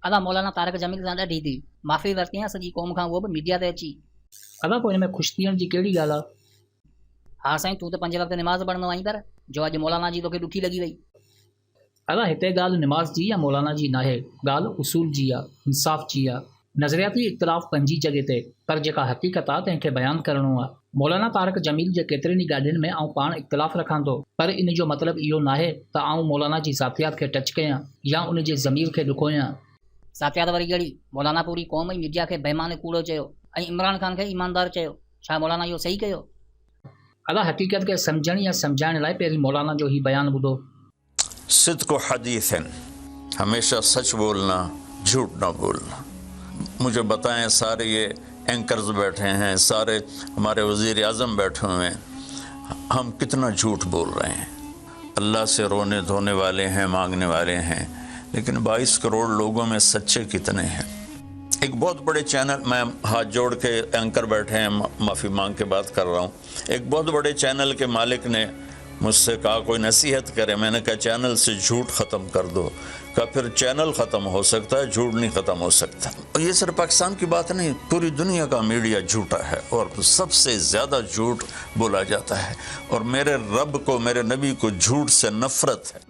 अदा मौलाना तारक जमील सां ॾाढी थी माफ़ी वरिती आहे सॼी क़ौम खां, उहो बि मीडिया ते अची। अदा पोइ हिन में ख़ुशि थियण जी कहिड़ी ॻाल्हि आहे? हा साईं, तूं त 5 वक़्त निमाज़ पढ़ंदो आहीं, पर जो अॼु मौलाना जी तोखे ॾुखी लॻी वई। अदा हिते ॻाल्हि निमाज़ जी या मौलाना जी नाहे, ॻाल्हि उसूल जी आहे, इंसाफ़ जी आहे। नज़रियाती इख़्तिलाफ़ पंहिंजी जॻह ते, पर जेका हक़ीक़त आहे तंहिंखे बयानु करणो आहे। मौलाना तारक जमील जे केतिरनि ई ॻाल्हियुनि में आउं पाण इख़्तिलाफ़ रखां थो, पर इन जो मतिलबु इहो नाहे त आउं मौलाना जी ज़ातियात खे टच कयां या उन जे ज़मीर खे ॾुखोयां। ज़ातियात वरी कहिड़ी? मौलाना पूरी क़ौम ऐं मीडिया खे बेईमान कूड़ो चयो ऐं इमरान ख़ान खे ईमानदार चयो। छा मौलाना इहो सही कयो? अदा हक़ीक़त खे सम्झण या सम्झाइण लाइ पहिरीं मौलाना जो ही बयानु ॿुधो। सिद्क़ हदीसन, हमेशा सच बोलना, झूठ ना बोलना। मुझे बताएं, सारे ये एंकर्स बैठे हैं, सारे हमारे वज़ीर आज़म बैठे हुए हैं, हम कितना झूठ बोल रहे हैं। अल्लाह से रोने धोने वाले हैं, मांगने वाले हैं, लेकिन 22 करोड़ लोगों में सच्चे कितने हैं? एक बहुत बड़े चैनल, मैं हाथ जोड़ के एंकर बैठे हैं, माफ़ी मांग के बात कर रहा हूँ। एक बहुत बड़े चैनल के मालिक ने मुझसे कहा कोई नसीहत करे। मैंने कहा चैनल से झूठ ख़त्म कर दो। कहा फिर चैनल ख़त्म हो सकता है, झूठ नहीं ख़त्म हो सकता। और ये सिर्फ पाकिस्तान की बात नहीं, पूरी दुनिया का मीडिया झूठा है और सबसे ज़्यादा झूठ बोला जाता है। और मेरे रब को, मेरे नबी को झूठ से नफ़रत है।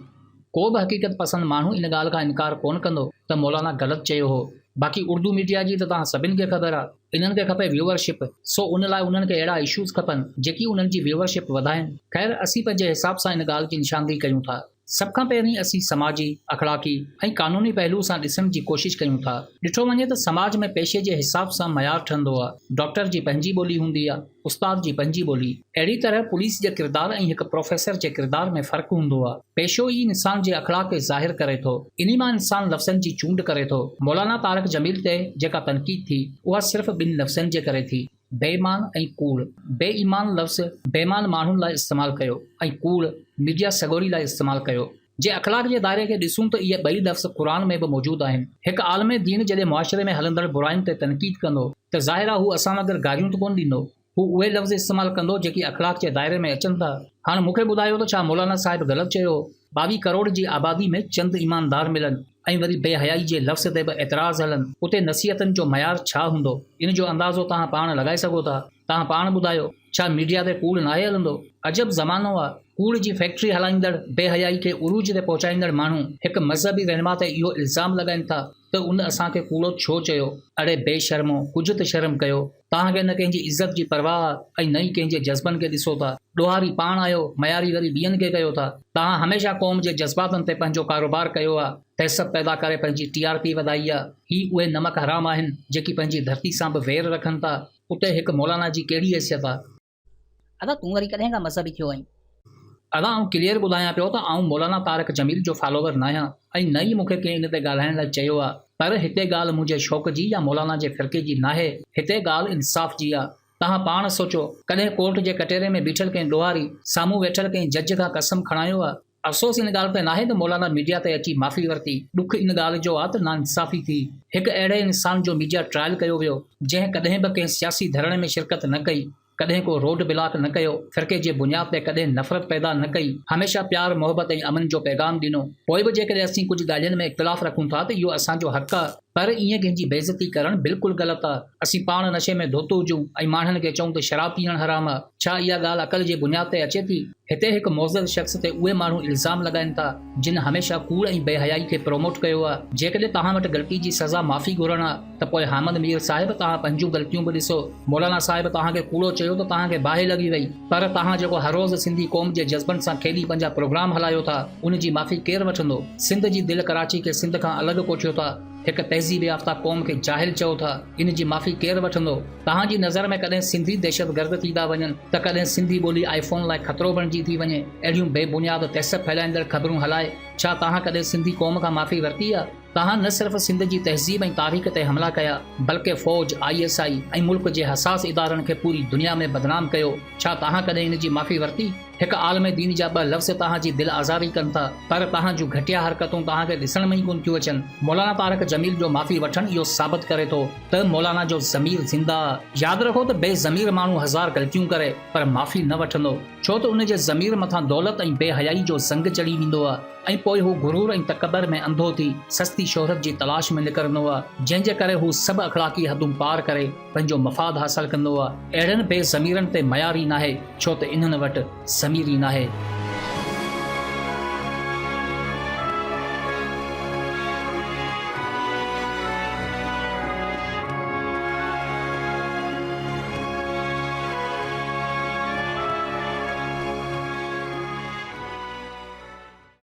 को बि हक़ीक़त पसंदि माण्हू इन ॻाल्हि खां इनकार कोन कंदो त मौलाना ग़लति चयो हो। बाक़ी उर्दू मीडिया जी त तव्हां सभिनि खे ख़बर आहे, इन्हनि खे खपे व्यूवरशिप, सो उन लाइ उन्हनि खे अहिड़ा इशूज़ खपनि जेकी उन्हनि जी व्यूवरशिप वधाइनि। ख़ैर, असीं पंहिंजे हिसाब सां इन ॻाल्हि जी निशानदेही कयूं था। सभ खां पहिरीं असीं समाजी, अखलाक़ी ऐं क़ानूनी पहलू सां ॾिसण जी कोशिशि कयूं था। ॾिठो वञे त समाज में पेशे जे हिसाब सां मयार ठहंदो आहे। डॉक्टर जी पंहिंजी ॿोली हूंदी आहे, उस्ताद जी पंहिंजी ॿोली। अहिड़ी तरह पुलिस जे किरदार ऐं हिकु प्रोफेसर जे किरदार में फ़र्क़ु हूंदो आहे। पेशो ई इंसान जे अखलाक़ खे ज़ाहिर करे थो, इन्ही मां इंसान लफ़्ज़नि जी चूंड करे थो। मौलाना तारक जमील ते जेका तनक़ीद थी, उहा सिर्फ़ 2 लफ़्ज़नि जे करे थी, बेईमान ऐं कूड़। बेईमान लफ़्ज़ बेईमान माण्हुनि लाइ इस्तेमालु कयो ऐं कूड़ मीडिया सॻोरी लाइ इस्तेमालु कयो। जे अखलाक जे दायरे खे ॾिसूं त इहे 2 लफ़्ज़ क़ुर में बि मौजूदु आहिनि। हिकु आलम दीन जॾहिं मुआशिरे में हलंदड़ बुराइनि ते तनक़ीद कंदो त ज़ाहिर आहे हू असां वगै़रह गारियूं त कोन ॾींदो, हू उहे लफ़्ज़ इस्तेमालु कंदो जेकी अखलाक जे दायरे में अचनि था। हाणे मूंखे ॿुधायो त छा मौलाना साहिबु ग़लति चयो? 22 करोड़ जी आबादी में चंद ईमानदार मिलनि ऐं वरी बेहयाई जे लफ़्ज़ ते बि एतिराज़ हलनि, उते नसीहतनि जो मयार छा हूंदो? इन जो अंदाज़ो तव्हां पाण लॻाए सघो था। तव्हां पाण ॿुधायो, छा मीडिया ते कूड़ नाहे हलंदो? अजब ज़मानो आहे। कूड़ जी फैक्ट्री हलाईंदड़, बेहयाई खे उरूज ते पहुचाईंदड़ माण्हू हिकु मज़हबी रहनुमा ते इहो इल्ज़ाम लॻाइनि था त उन असांखे कूड़ो छो चयो। अड़े बेशर्मो, कुझु त शर्म कयो। तव्हांखे न कंहिंजी इज़त जी परवाह ऐं न ई कंहिंजे जज़्बनि खे ॾिसो था। ॾोहारी पाण आहियो, मयारी वरी ॿियनि खे कयो था। तव्हां हमेशह क़ौम जे जज़्बातनि ते पंहिंजो कारोबार कयो आहे, तहसब पैदा करे पंहिंजी TRP वधाई आहे। ही उहे नमक हराम आहिनि जेकी पंहिंजी धरती सां बि वेर रखनि था। उते हिकु मौलाना जी कहिड़ी हैसियत आहे? अदा तूं वरी कॾहिं खां मज़हबी थियो आहीं? अदा आउं क्लियर ॿुधायां पियो त आउं मौलाना तारक जमील जो फॉलोवर न आहियां ऐं न ई मूंखे कंहिं इन ते ॻाल्हाइण लाइ चयो आहे। पर हिते ॻाल्हि मुंहिंजे शौक़ जी या मौलाना जे फ़िरक़े जी नाहे, हिते ॻाल्हि इंसाफ़ जी आहे। तव्हां पाण सोचो, कॾहिं कोर्ट जे कटेरे में बीठल कंहिं ॾोहारी साम्हूं वेठल कंहिं जज खां कसम खणायो आहे? अफ़सोस इन ॻाल्हि ते नाहे त मौलाना मीडिया ते अची माफ़ी वरिती। ॾुख इन ॻाल्हि जो आहे त नाइंसाफ़ी थी। हिकु अहिड़े इंसान जो मीडिया ट्रायल कयो वियो जंहिं कॾहिं बि कंहिं सियासी धरणे में शिरकत न कई, कॾहिं को रोड ब्लॉक न कयो, फ़िरक़े जे बुनियाद ते कॾहिं नफ़रत पैदा न कई, हमेशह प्यार मोहबत ऐं अमन जो पैगाम ॾिनो। पोइ बि जेकॾहिं असीं कुझु ॻाल्हियुनि में इख़्तिलाफ़ रखूं था त इहो असांजो हक़ आहे, पर ईअं कंहिंजी बेइज़ती करणु बिल्कुलु ग़लति आहे। असीं पाण नशे में धोतो हुजूं ऐं माण्हुनि खे चऊं त शराब पीअणु हराम आहे। छा इहा ॻाल्हि अक़ल जे बुनियाद ते अचे थी? हिते हिकु मोज़र शख़्स ते उहे माण्हू इल्ज़ाम लॻाइनि था जिन हमेशह कूड़ ऐं बेहयाई खे प्रोमोट कयो आहे। जेकॾहिं तव्हां वटि ग़लती जी सज़ा माफ़ी घुरणु आहे त पोइ हामिद मीर साहिब तव्हां पंहिंजूं ग़लतियूं बि ॾिसो। मौलाना साहिब तव्हांखे कूड़ो चयो त तव्हांखे बाहि लॻी वई, पर तव्हां जेको हर रोज़ सिंधी क़ौम जे जज़्बनि सां खेॾी पंहिंजा प्रोग्राम हलायो था, उन जी माफ़ी केरु वठंदो? सिंध जी दिलि कराची खे सिंध खां अलॻि कोठियो था, हिकु तहज़ीब याफ़्ता क़ौम खे जाहिल चओ था, इन जी माफ़ी केरु वठंदो? तव्हांजी नज़र में कॾहिं सिंधी दहशतगर्द थी था वञनि त कॾहिं सिंधी ॿोली आईफोन लाइ ख़तरो बणिजी थी वञे, अहिड़ियूं बेबुनियाद तहसब फैलाईंदड़ ख़बरूं हलाए। छा तव्हां कॾहिं सिंधी क़ौम खां माफ़ी वरिती आहे? तव्हां न सिर्फ़ सिंध जी तहज़ीब ऐं तारीख़ ते हमला कया, बल्कि फ़ौज, ISI ऐं मुल्क जे हसास इदारनि खे पूरी दुनिया में बदनाम कयो। छा तव्हां कॾहिं इन जी माफ़ी वरिती? हिकु आलम दीन जा 2 लफ़्ज़ तव्हांजी दिलि आज़ारी कनि था, पर तव्हांजूं घटिया हरकतूं तव्हांखे ॾिसण में ई कोन थियूं अचनि। मौलाना तारक जमील जो माफ़ी वठणु इहो साबित करे थो त मौलाना जो ज़मीर ज़िंदा आहे। यादि रखो त बेज़मीर माण्हू 1000 ग़लतियूं करे पर माफ़ी न वठंदो, छो त उन जे ज़मीर मथां दौलत ऐं बेहयाई जो ज़ंग चढ़ी वेंदो आहे। ऐं पोइ हू गुरूर ऐं तकबर में अंधो थी सस्ती शोहरत जी तलाश में निकिरंदो आहे, जंहिंजे करे हू सभु अखलाक़ी हदूं पार करे पंहिंजो मफ़ाद हासिल कंदो आहे। अहिड़नि बेज़मीरनि ते मयारी नाहे, छो त इन्हनि वटि ज़मीर ई नाहे।